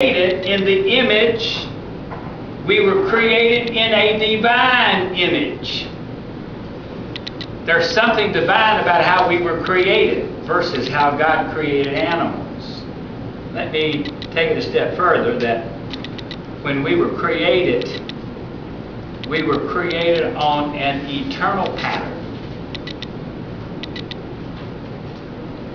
created in the image. We were created in a divine image. There's something divine about how we were created versus how God created animals. Let me take it a step further, that when we were created on an eternal pattern,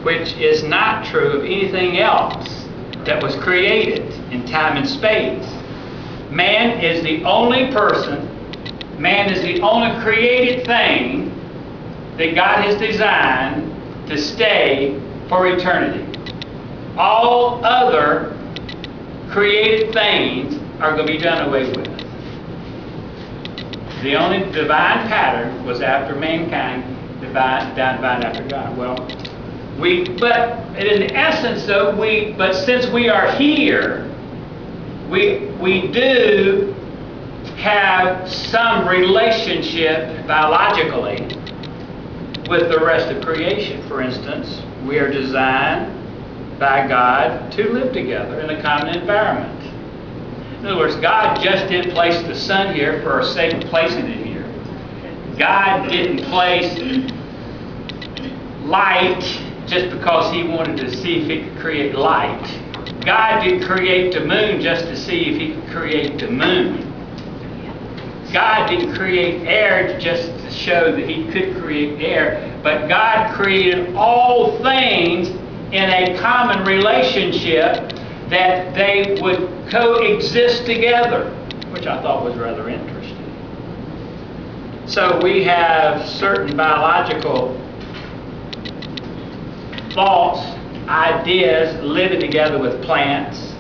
which is not true of anything else that was created in time and space. Man is the only created thing that God has designed to stay for eternity. All other created things are going to be done away with. The only divine pattern was after mankind divine after God. But in essence, though, but since we are here, we do have some relationship biologically with the rest of creation. For instance, we are designed by God to live together in a common environment. In other words, God just didn't place the sun here for our sake of placing it here. God didn't place light just because He wanted to see if He could create light. God didn't create the moon just to see if He could create the moon. God didn't create air just to show that He could create air, but God created all things in a common relationship that they would coexist together, which I thought was rather interesting. So we have certain biological thoughts, ideas living together with plants.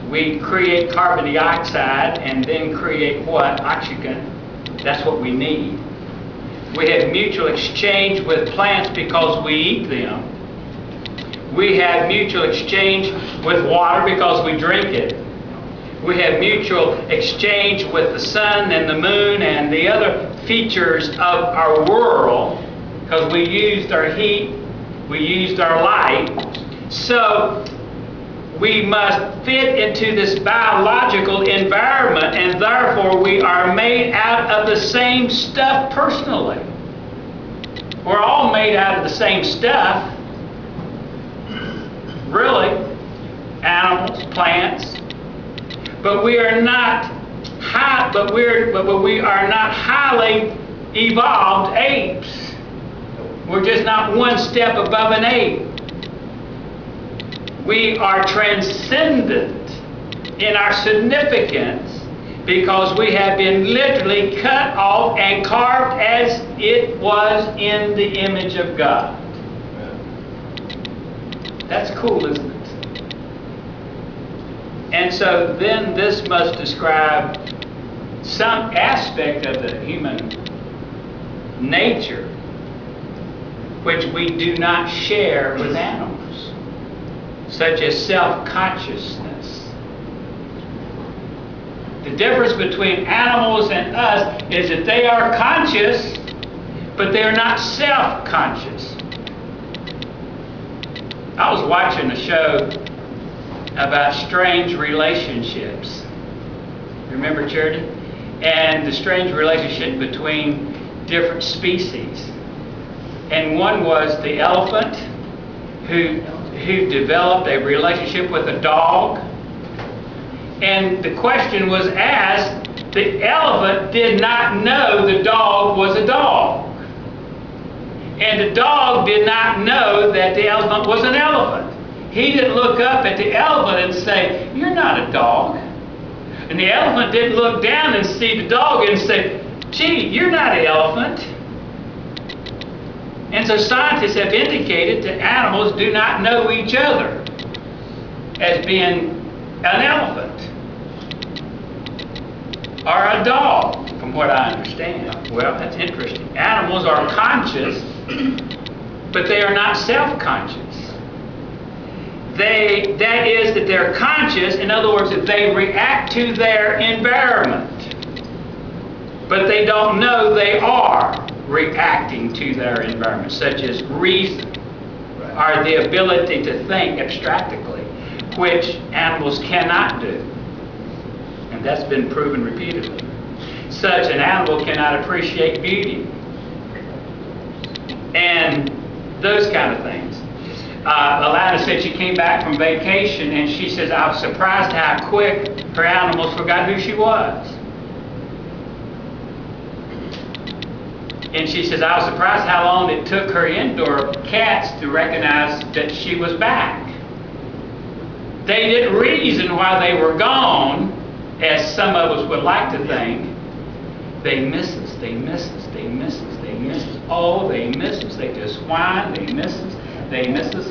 We create carbon dioxide and then create what? Oxygen. That's what we need. We have mutual exchange with plants because we eat them. We have mutual exchange with water because we drink it. We have mutual exchange with the sun and the moon and the other features of our world because we used our heat, we used our light. So we must fit into this biological environment, and therefore we are made out of the same stuff personally. We're all made out of the same stuff, really, animals, plants, but we are not we are not highly evolved apes. We're just not one step above an ape. We are transcendent in our significance because we have been literally cut off and carved as it was in the image of God. That's cool, isn't it? And so then this must describe some aspect of the human nature which we do not share with animals, such as self-consciousness. The difference between animals and us is that they are conscious, but they are not self-conscious. I was watching a show about strange relationships. Remember, Charity? And the strange relationship between different species. And one was the elephant who developed a relationship with a dog. And the question was asked, the elephant did not know the dog was a dog. And the dog did not know that the elephant was an elephant. He didn't look up at the elephant and say, "You're not a dog." And the elephant didn't look down and see the dog and say, "Gee, you're not an elephant." And so scientists have indicated that animals do not know each other as being an elephant or a dog, from what I understand. Well, that's interesting. Animals are conscious, but they are not self-conscious. That is, that they're conscious, in other words, that they react to their environment, but they don't know they are reacting to their environment, such as reason, or the ability to think abstractly. which animals cannot do. And that's been proven repeatedly. Such an animal cannot appreciate beauty. And those kind of things. Alana said she came back from vacation and she says, I was surprised how quick her animals forgot who she was. And she says, I was surprised how long it took her indoor cats to recognize that she was back. They didn't reason why they were gone, as some of us would like to think. They miss us, they miss us, they miss us, they miss us. Oh, they miss us. They just whine, they miss us, they miss us.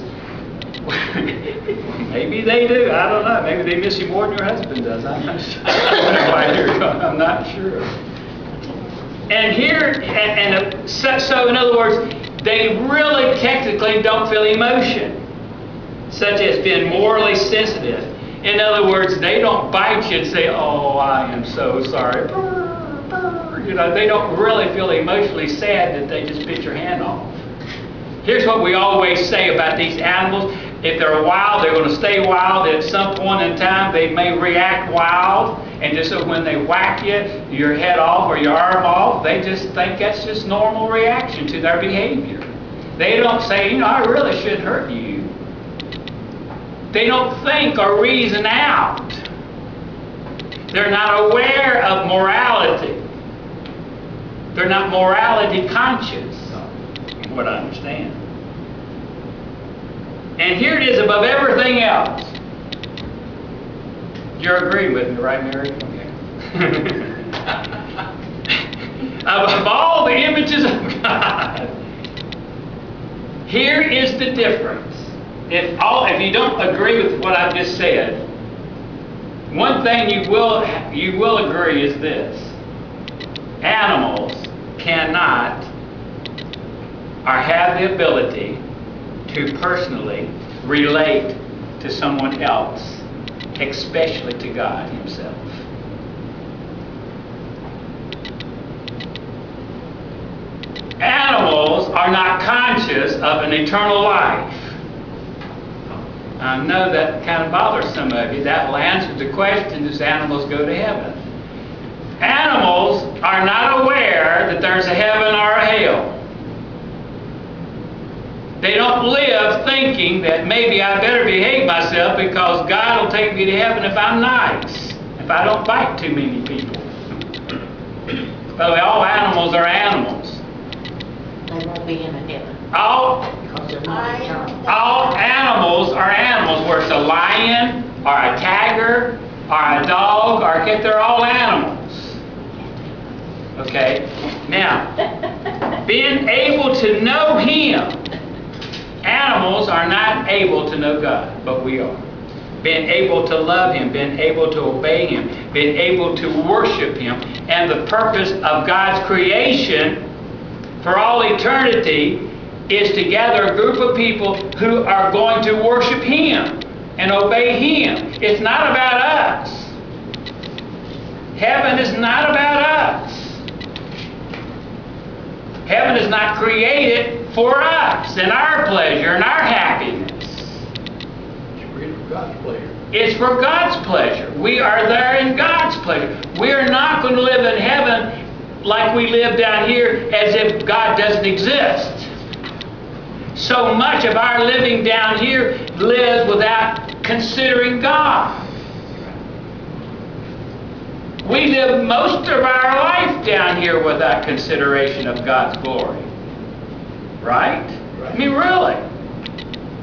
Maybe they do, I don't know. Maybe they miss you more than your husband does. I'm not sure. I'm not sure. And here, so in other words, they really technically don't feel emotion, such as being morally sensitive. In other words, they don't bite you and say, oh, I am so sorry. You know, they don't really feel emotionally sad that they just bit your hand off. Here's what we always say about these animals. If they're wild, they're going to stay wild. At some point in time, they may react wild. And just so when they whack you, your head off or your arm off, they just think that's just normal reaction to their behavior. They don't say, you know, I really shouldn't hurt you. They don't think or reason out. They're not aware of morality. They're not morality conscious, from what I understand. And here it is above everything else. You're agreeing with me, right, Mary? Okay. Above all the images of God, here is the difference. If you don't agree with what I've just said, one thing you will agree is this: animals cannot or have the ability to personally relate to someone else, especially to God Himself. Animals are not conscious of an eternal life. I know that kind of bothers some of you. That will answer the question, does animals go to heaven? Animals are not aware that there's a heaven or a hell. They don't live thinking that maybe I better behave myself because God will take me to heaven if I'm nice, if I don't bite too many people. By the way, all animals are animals. They won't be in a heaven. Because they're not eternal. All animals are animals, whether it's a lion or a tiger or a dog or a cat, they're all animals. Okay? Now, being able to know Him, animals are not able to know God, but we are. Being able to love Him, being able to obey Him, being able to worship Him, and the purpose of God's creation for all eternity is to gather a group of people who are going to worship Him and obey Him. It's not about us. Heaven is not about us. Heaven is not created for us and our pleasure and our happiness. It's really for God's pleasure. It's for God's pleasure. We are there in God's pleasure. We are not going to live in heaven like we live down here as if God doesn't exist. So much of our living down here lives without considering God. We live most of our life down here without consideration of God's glory. Right? I mean, really.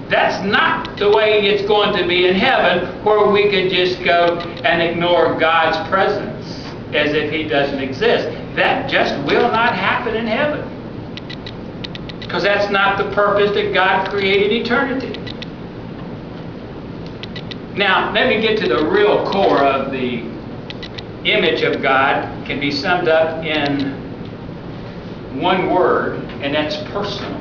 That's not the way it's going to be in heaven, where we can just go and ignore God's presence as if He doesn't exist. That just will not happen in heaven. Because that's not the purpose that God created eternity. Now, let me get to the real core of the image of God. Can be summed up in one word, and that's personal.